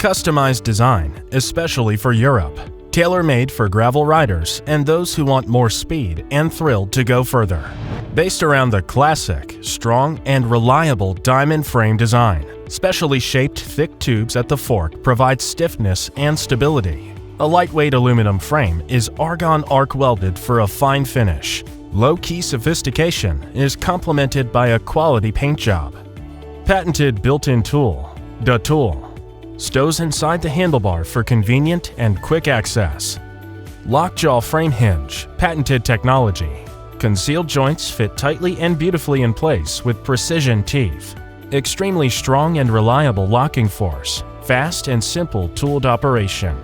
Customized design, especially for Europe. Tailor-made for gravel riders and those who want more speed and thrill to go further. Based around the classic, strong, and reliable diamond frame design, specially shaped thick tubes at the fork provide stiffness and stability. A lightweight aluminum frame is argon arc welded for a fine finish. Low-key sophistication is complemented by a quality paint job. Patented built-in tool, the tool, stows inside the handlebar for convenient and quick access. Lockjaw frame hinge, patented technology. Concealed joints fit tightly and beautifully in place with precision teeth. Extremely strong and reliable locking force. Fast and simple tooled operation.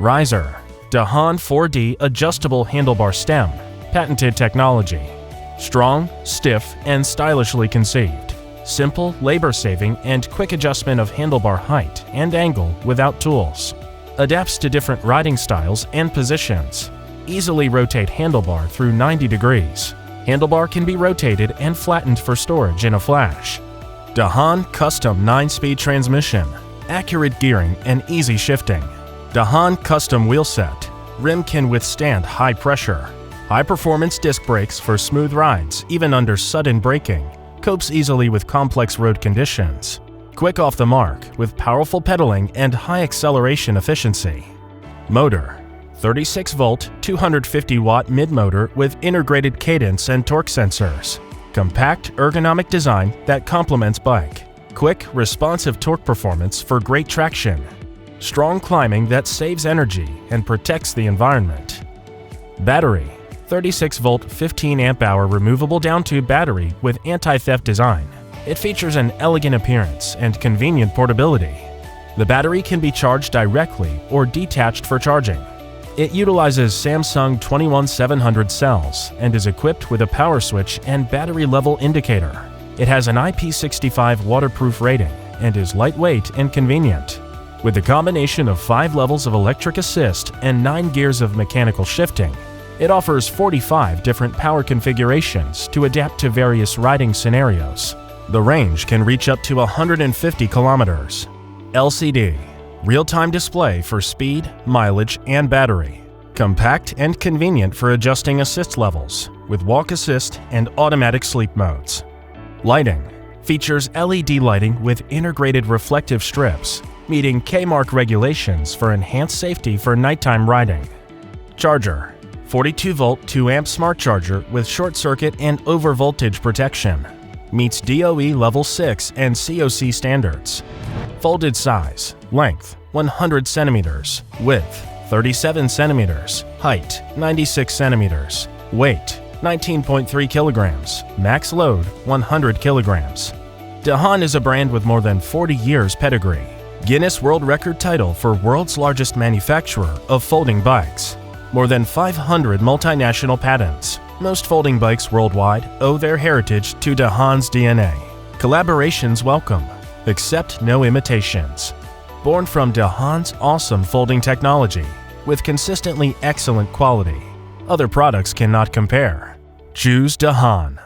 Riser, Dahon 4D adjustable handlebar stem, patented technology. Strong, stiff, and stylishly conceived. Simple, labor-saving, and quick adjustment of handlebar height and angle without tools. Adapts to different riding styles and positions. Easily rotate handlebar through 90 degrees. Handlebar can be rotated and flattened for storage in a flash. Dahon Custom 9-speed transmission. Accurate gearing and easy shifting. Dahon Custom wheel set. Rim can withstand high pressure. High-performance disc brakes for smooth rides even under sudden braking. Copes easily with complex road conditions. Quick off the mark with powerful pedaling and high acceleration efficiency. Motor, 36-volt, 250-watt mid-motor with integrated cadence and torque sensors. Compact, ergonomic design that complements bike. Quick, responsive torque performance for great traction. Strong climbing that saves energy and protects the environment. Battery, 36-volt, 15-amp-hour removable down-tube battery with anti-theft design. It features an elegant appearance and convenient portability. The battery can be charged directly or detached for charging. It utilizes Samsung 21700 cells and is equipped with a power switch and battery level indicator. It has an IP65 waterproof rating and is lightweight and convenient. With the combination of 5 levels of electric assist and 9 gears of mechanical shifting, it offers 45 different power configurations to adapt to various riding scenarios. The range can reach up to 150 kilometers. LCD, real-time display for speed, mileage, and battery. Compact and convenient for adjusting assist levels, with walk assist and automatic sleep modes. Lighting, features LED lighting with integrated reflective strips, meeting K-Mark regulations for enhanced safety for nighttime riding. Charger, 42-volt 2-amp smart charger with short circuit and over-voltage protection. Meets DOE Level 6 and COC standards. Folded size, length 100 centimeters, width 37 centimeters, height 96 centimeters, weight 19.3 kilograms, max load 100 kilograms. Dahon is a brand with more than 40 years pedigree. Guinness World Record title for world's largest manufacturer of folding bikes. More than 500 multinational patents. Most folding bikes worldwide owe their heritage to Dahon's DNA. Collaborations welcome. Accept no imitations. Born from Dahon's awesome folding technology with consistently excellent quality. Other products cannot compare. Choose Dahon.